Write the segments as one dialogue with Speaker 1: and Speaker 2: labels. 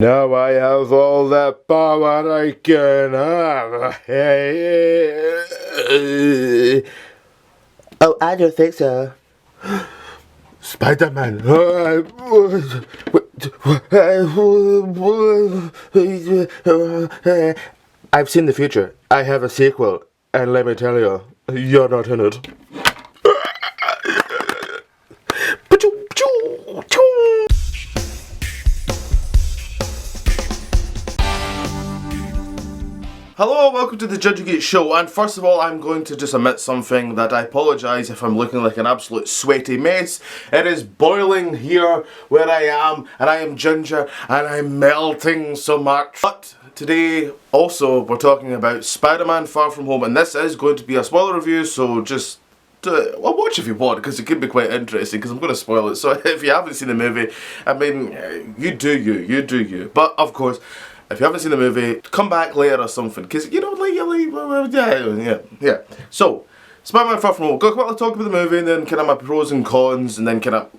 Speaker 1: Now I have all the power I can have. Oh, I don't think so. Spider-Man. I've seen the future. I have a sequel. And let me tell you, you're not in it. Hello, welcome to the Judgegate Show, and first of all I'm going to just admit something that I apologise if I'm looking like an absolute sweaty mess. It is boiling here where I am, and I am ginger, and I'm melting so much. But today, also, we're talking about Spider-Man Far From Home, and this is going to be a spoiler review, so just well, watch if you want, because it could be quite interesting, because I'm going to spoil it. So if you haven't seen the movie, I mean, you do you. But, of course, if you haven't seen the movie, come back later or something, because, you know, yeah. So, Spider-Man Far From Home, go quickly talk about the movie, and then kind of my pros and cons, and then kind of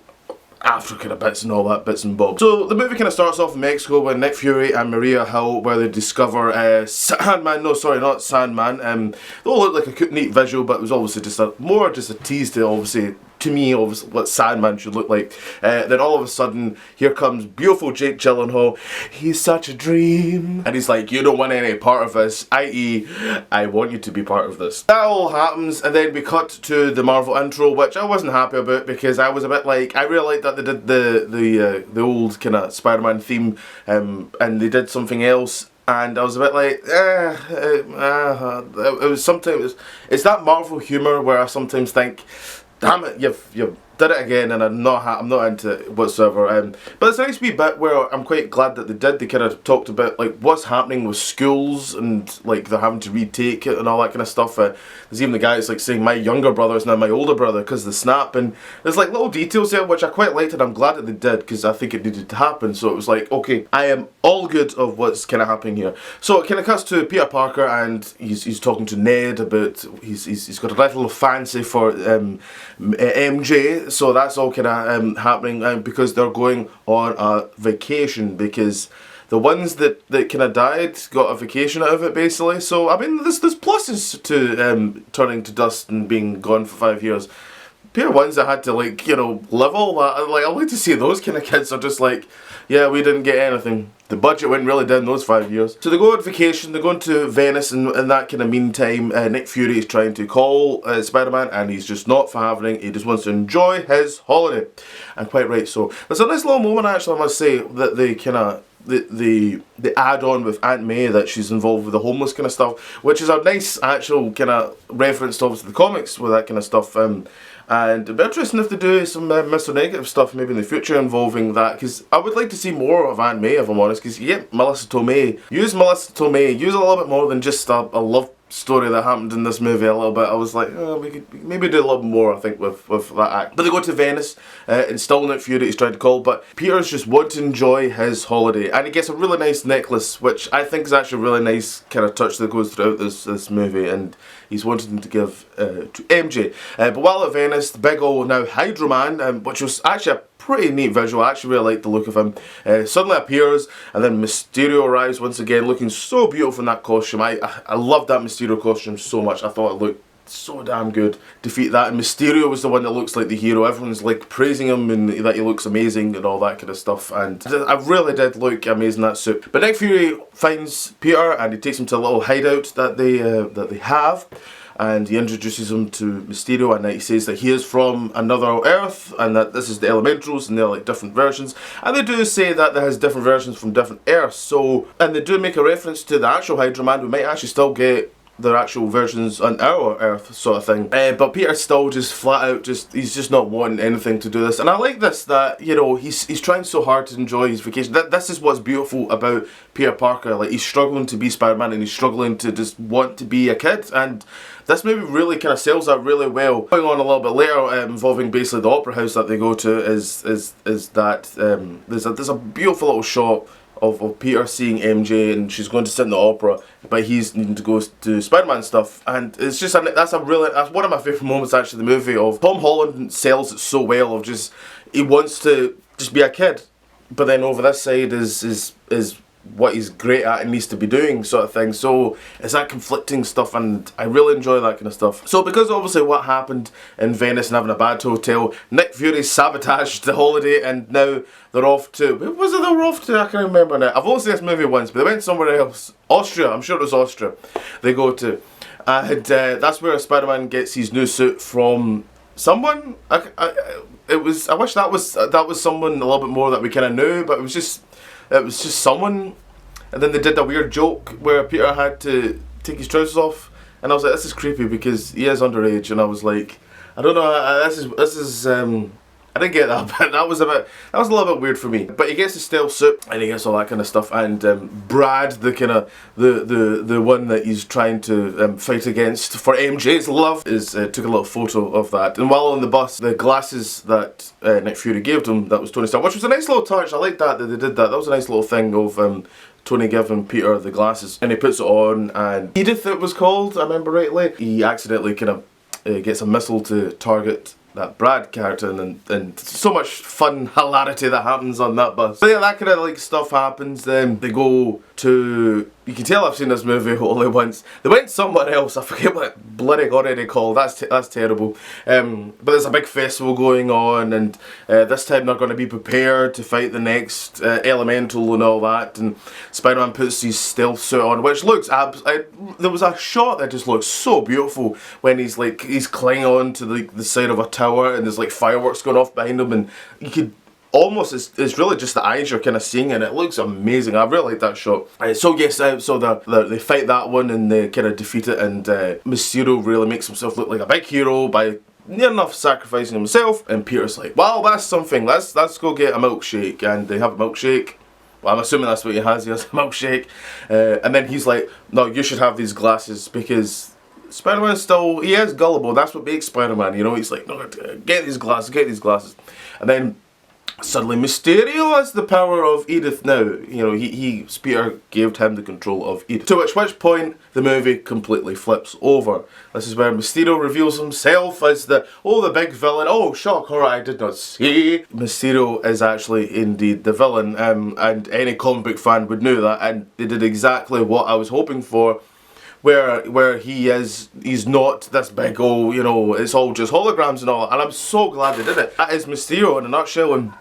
Speaker 1: after kind of bits and all that, bits and bobs. So the movie kind of starts off in Mexico with Nick Fury and Maria Hill, where they discover Sandman. No, sorry, not Sandman. They all look like a neat visual, but it was obviously just a tease to obviously. To me, obviously, what Sandman should look like. Then all of a sudden, here comes beautiful Jake Gyllenhaal. He's such a dream. And he's like, you don't want any part of this, i.e., I want you to be part of this. That all happens, and then we cut to the Marvel intro, which I wasn't happy about, because I was a bit like, I really liked that they did the old kind of Spider-Man theme, and they did something else. And I was a bit like, it was sometimes, it's that Marvel humour where I sometimes think, damn it, you've did it again, and I'm not into it whatsoever. But it's a nice wee bit where I'm quite glad that they did. They kind of talked about like what's happening with schools, and like they're having to retake it and all that kind of stuff. There's even the guy that's like saying my younger brother is now my older brother because of the snap, and there's like little details there which I quite liked, and I'm glad that they did because I think it needed to happen. So it was like, okay, I am all good of what's kind of happening here. So it kind of cuts to Peter Parker, and he's talking to Ned about he's got a little fancy for MJ. So that's all kind of happening because they're going on a vacation, because the ones that kind of died got a vacation out of it basically. So I mean, there's pluses to turning to dust and being gone for 5 years. Pair ones that had to like, you know, live all that, like I like to see those kind of kids are just like, yeah, we didn't get anything. The budget went really down those 5 years. So they go on vacation, they're going to Venice, and in that kind of meantime, Nick Fury is trying to call Spider-Man, and he's just not for having. He just wants to enjoy his holiday. And quite right so. There's a nice little moment actually, I must say, that they kind of, the add-on with Aunt May, that she's involved with the homeless kind of stuff, which is a nice actual kind of reference to obviously the comics with that kind of stuff. And it'd be interesting if they do some Mr. Negative stuff maybe in the future involving that, because I would like to see more of Aunt May, if I'm honest, because yeah, Melissa Tomei, use a little bit more than just a love story that happened in this movie a little bit. I was like, oh, we could maybe do a little more, I think, with that act. But they go to Venice, and still Nick Fury is trying to call, but Peter's just wants to enjoy his holiday, and he gets a really nice necklace, which I think is actually a really nice kind of touch that goes throughout this movie, and he's wanting to give to MJ. But while at Venice, the big old now Hydro Man, which was actually a pretty neat visual, I actually really like the look of him, suddenly appears, and then Mysterio arrives once again, looking so beautiful in that costume. I loved that Mysterio costume so much. I thought it looked so damn good. Defeat that, and Mysterio was the one that looks like the hero. Everyone's like praising him and that he looks amazing and all that kind of stuff, and I really did look amazing in that suit. But Nick Fury finds Peter, and he takes him to a little hideout that they have, and he introduces him to Mysterio, and he says that he is from another Earth, and that this is the Elementals, and they're like different versions. And they do say that there has different versions from different Earths. So, and they do make a reference to the actual Hydro Man. We might actually still get their actual versions on our Earth, sort of thing. But Peter's still just flat out, he's just not wanting anything to do this. And I like this, that, you know, he's trying so hard to enjoy his vacation. This is what's beautiful about Peter Parker. Like, he's struggling to be Spider-Man, and he's struggling to just want to be a kid. And this movie really kind of sells that really well. Going on a little bit later, involving basically the opera house that they go to, is that there's a beautiful little shot of Peter seeing MJ, and she's going to sit in the opera, but he's needing to go do Spider-Man stuff, and it's just that's one of my favourite moments actually in the movie. Of Tom Holland sells it so well, of just he wants to just be a kid. but then over this side is what he's great at and needs to be doing, sort of thing. So it's that conflicting stuff, and I really enjoy that kind of stuff. So because obviously what happened in Venice and having a bad hotel, Nick Fury sabotaged the holiday, and now they're off to, where was it they were off to? I can't remember now. I've only seen this movie once, but they went somewhere else. Austria, I'm sure it was Austria they go to. And that's where Spider-Man gets his new suit from someone. I wish that was someone a little bit more that we kind of knew, but it was just someone. And then they did a weird joke where Peter had to take his trousers off, and I was like, this is creepy because he is underage, and I was like, I don't know, this is I didn't get that, but that was a little bit weird for me. But he gets the stealth suit and he gets all that kind of stuff, and Brad, the kind of the one that he's trying to fight against for MJ's love, took a little photo of that. And while on the bus, the glasses that Nick Fury gave him, that was Tony Stark, which was a nice little touch. I like that they did that. That was a nice little thing of Tony giving Peter the glasses, and he puts it on, and Edith, it was called, I remember rightly, he accidentally kind of gets a missile to target that Brad character, and so much fun hilarity that happens on that bus. So yeah, that kind of like stuff happens. Then they go to, you can tell I've seen this movie only once. They went somewhere else, I forget what bloody already called, that's terrible. But there's a big festival going on, and this time they're going to be prepared to fight the next elemental and all that, and Spider-Man puts his stealth suit on, which looks, there was a shot that just looks so beautiful when he's clinging on to the side of a tower, and there's like fireworks going off behind him, and you could almost, it's really just the eyes you're kind of seeing, and it looks amazing. I really like that shot. So yes, so they fight that one, and they kind of defeat it, and Mysterio really makes himself look like a big hero by near enough sacrificing himself, and Peter's like, well, that's something, let's go get a milkshake, and they have a milkshake. Well, I'm assuming that's what he has a milkshake, and then he's like, no, you should have these glasses, because Spider-Man still, he is gullible, that's what makes Spider-Man, you know, he's like, no, get these glasses, and then suddenly Mysterio has the power of Edith now. You know, Peter gave him the control of Edith. To which point the movie completely flips over. This is where Mysterio reveals himself as the big villain. Oh, shock, horror, I did not see. Mysterio is actually indeed the villain, and any comic book fan would know that, and they did exactly what I was hoping for. Where he's not this big, you know, it's all just holograms and all that, and I'm so glad they did it. That is Mysterio in a nutshell, and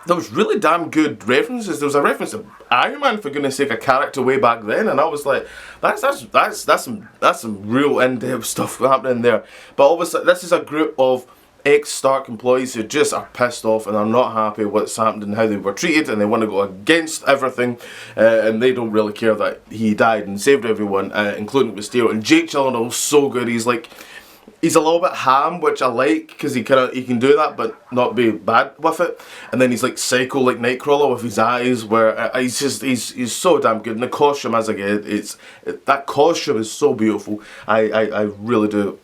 Speaker 1: there was really damn good references. There was a reference to Iron Man, for goodness sake, a character way back then, and I was like, that's some real in-depth stuff happening there. But obviously, this is a group of ex-Stark employees who just are pissed off and are not happy what's happened and how they were treated, and they want to go against everything, and they don't really care that he died and saved everyone, including Mysterio. And Jake Gyllenhaal's so good. He's a little bit ham, which I like, because he can do that but not be bad with it. And then he's like psycho, like Nightcrawler with his eyes, where he's so damn good. And the costume, as again, that costume is so beautiful. I really do.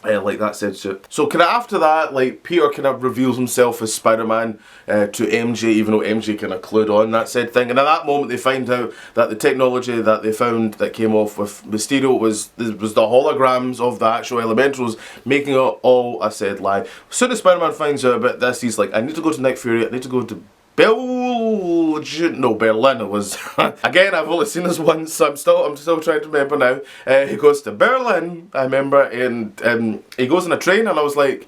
Speaker 1: Like that said suit. So kind of after that, like, Peter kind of reveals himself as Spider-Man to MJ, even though MJ kind of clued on that said thing. And at that moment they find out that the technology that they found that came off with Mysterio was the holograms of the actual elementals, making it all a said lie. As soon as Spider-Man finds out about this, he's like, I need to go to Nick Fury, I need to go to Berlin it was. Again, I've only seen this once, so I'm still trying to remember now. He goes to Berlin, I remember, and he goes on a train, and I was like,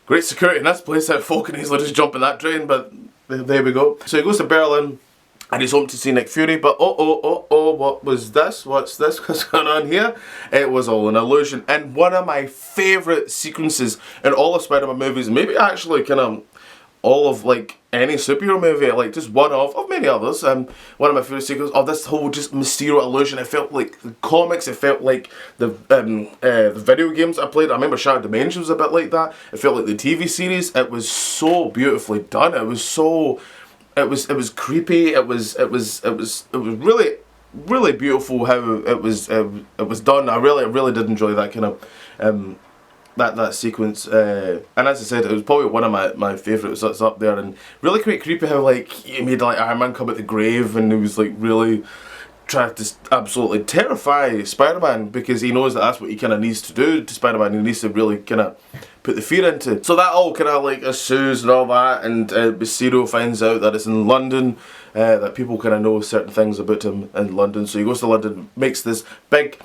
Speaker 1: great security in this place, that folk can easily just jump in that train, but there we go. So he goes to Berlin, and he's home to see Nick Fury, but what was this? What's this? What's going on here? It was all an illusion. And one of my favourite sequences in all of Spider-Man movies, maybe actually kind of all of like any superhero movie, like just one of many others. One of my favourite sequences of this whole just Mysterio illusion. It felt like the comics. It felt like the video games I played. I remember Shattered Dimensions was a bit like that. It felt like the TV series. It was so beautifully done. It was so. It was creepy. It was really, really beautiful how it was done. I really did enjoy that kind of. That sequence, and as I said, it was probably one of my favourites that's up there, and really quite creepy how like he made like Iron Man come out the grave, and it was like really try to absolutely terrify Spider-Man because he knows that that's what he kind of needs to do to Spider-Man. He needs to really kind of put the fear into. So that all kind of like ensues and all that, and Mysterio finds out that it's in London, that people kind of know certain things about him in London. So he goes to London, makes this big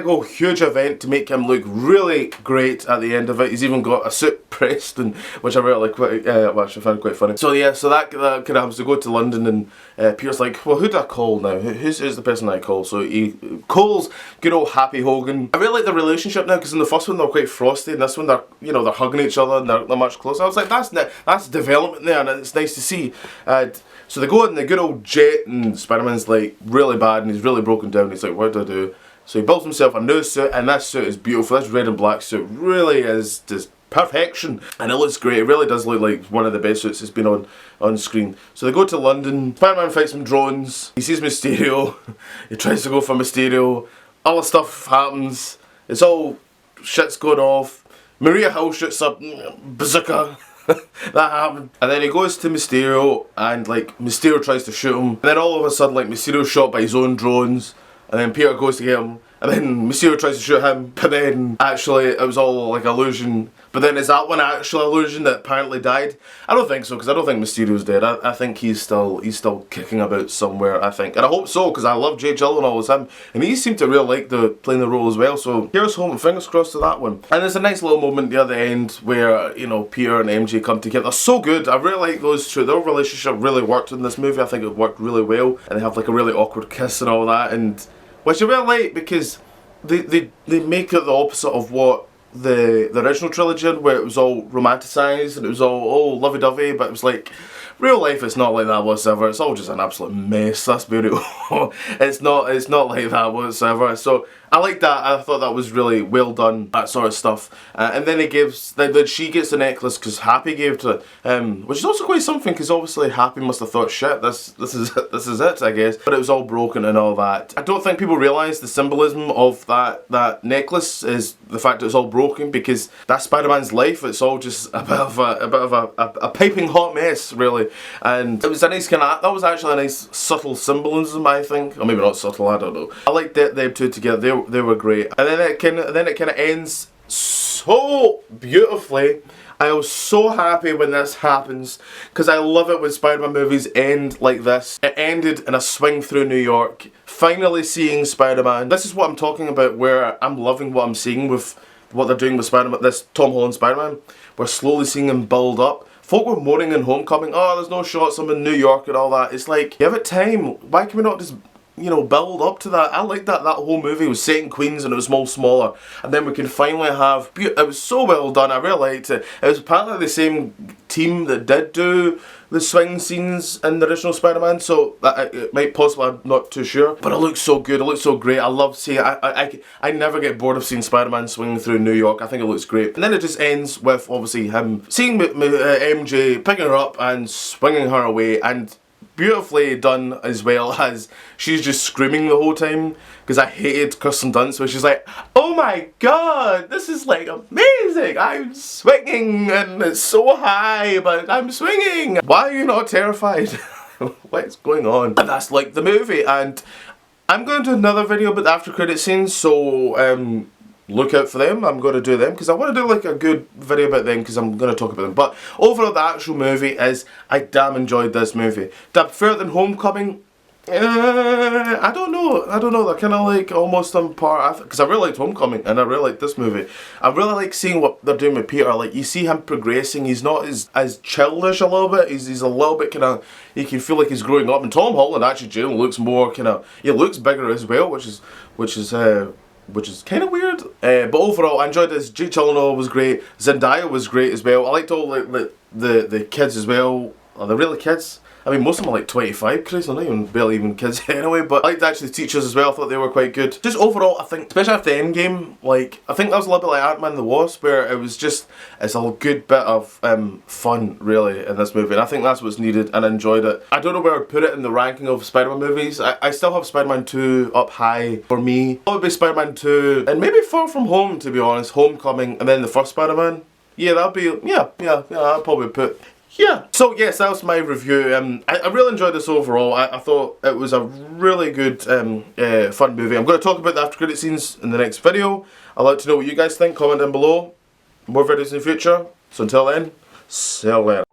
Speaker 1: old huge event to make him look really great at the end of it. He's even got a suit pressed, and which I really which I found quite funny. So yeah, so that kind of happens to go to London, and Peter's like, well, who do I call now? Who's the person I call? So he calls good old Happy Hogan. I really like the relationship now, because in the first one they're quite frosty, and this one they're they're hugging each other and they're much closer. I was like, that's development there, and it's nice to see. So they go in the good old jet, and Spider-Man's like really bad, and he's really broken down. He's like, what do I do? So he builds himself a new suit, and this suit is beautiful. This red and black suit really is just perfection, and it looks great. It really does look like one of the best suits that's been on screen. So they go to London. Spider-Man fights some drones. He sees Mysterio. He tries to go for Mysterio. All the stuff happens. It's all shit's going off. Maria Hill shoots up bazooka. That happened. And then he goes to Mysterio, and like Mysterio tries to shoot him. And then all of a sudden, like Mysterio's shot by his own drones. And then Peter goes to get him, and then Mysterio tries to shoot him, but then actually it was all like illusion. But then is that one actual illusion that apparently died? I don't think so, because I don't think Mysterio's dead. I think he's still kicking about somewhere, I think. And I hope so, because I love Jake Gyllenhaal as him, and he seemed to really like playing the role as well. So here's home, and fingers crossed to that one. And there's a nice little moment at the other end where Peter and MJ come together. They're so good. I really like those two. Their relationship really worked in this movie. I think it worked really well, and they have like a really awkward kiss and all that, and which I really like, because they make it the opposite of what the original trilogy did, where it was all romanticised and it was all lovey-dovey, but it was like, real life it's not like that whatsoever. It's all just an absolute mess. That's beautiful. It's not like that whatsoever. So I like that. I thought that was really well done, that sort of stuff. And then then she gets the necklace because Happy gave to it, which is also quite something, because obviously Happy must have thought, shit, this is it, I guess. But it was all broken and all that. I don't think people realise the symbolism of that necklace is the fact that it's all broken, because that's Spider-Man's life. It's all just a bit of a piping hot mess, really. And it was a nice that was actually a nice subtle symbolism, I think, or maybe not subtle. I don't know. I liked them two together. They were great, and then it kind of ends so beautifully. I was so happy when this happens, because I love it when Spider-Man movies end like this. It ended in a swing through New York, finally seeing Spider-Man. This is what I'm talking about, where I'm loving what I'm seeing with what they're doing with Spider-Man, this Tom Holland Spider-Man. We're slowly seeing him build up. Folk were mourning in Homecoming, oh, there's no shots, I'm in New York and all that. It's like, give it time. Why can we not just build up to that? I like that whole movie was set in Queens and it was more smaller, and then we can finally have, it was so well done. I really liked it. It was apparently the same team that did do the swing scenes in the original Spider-Man, so it might possibly, I'm not too sure, but it looks so good, it looks so great. I love seeing I never get bored of seeing Spider-Man swinging through New York. I think it looks great. And then it just ends with obviously him seeing MJ picking her up and swinging her away, and beautifully done, as well as she's just screaming the whole time, because I hated Kirsten Dunst, where she's like, oh my god, this is like amazing, I'm swinging and it's so high, but I'm swinging. Why are you not terrified? What's going on? And that's like the movie. And I'm going to do another video about the after credit scenes, so look out for them. I'm going to do them because I want to do like a good video about them, because I'm going to talk about them. But overall, the actual movie is, I damn enjoyed this movie. Did I prefer it than Homecoming? I don't know. They're kind of like almost on par, because I really liked Homecoming and I really liked this movie. I really like seeing what they're doing with Peter. Like, you see him progressing. He's not as childish a little bit. He's a little bit kind of, you can feel like he's growing up. And Tom Holland actually generally looks more kind of, he looks bigger as well, which is kind of weird. But overall, I enjoyed this. Jake Gyllenhaal was great. Zendaya was great as well. I liked all the kids as well. Are they really kids? I mean, most of them are like 25, Chris. They're not barely even kids anyway. But I liked actually the teachers as well. I thought they were quite good. Just overall, I think, especially after the Endgame, like, I think that was a little bit like Ant-Man and the Wasp, where it was just, it's a good bit of fun, really, in this movie. And I think that's what's needed, and I enjoyed it. I don't know where I'd put it in the ranking of Spider-Man movies. I still have Spider-Man 2 up high for me. Probably Spider-Man 2, and maybe Far From Home, to be honest. Homecoming, and then the first Spider-Man. Yeah, that'd be, yeah, I'd probably put yeah, so yes, that was my review. I really enjoyed this overall. I thought it was a really good, fun movie. I'm going to talk about the after credit scenes in the next video. I'd like to know what you guys think. Comment down below. More videos in the future. So until then, see you later.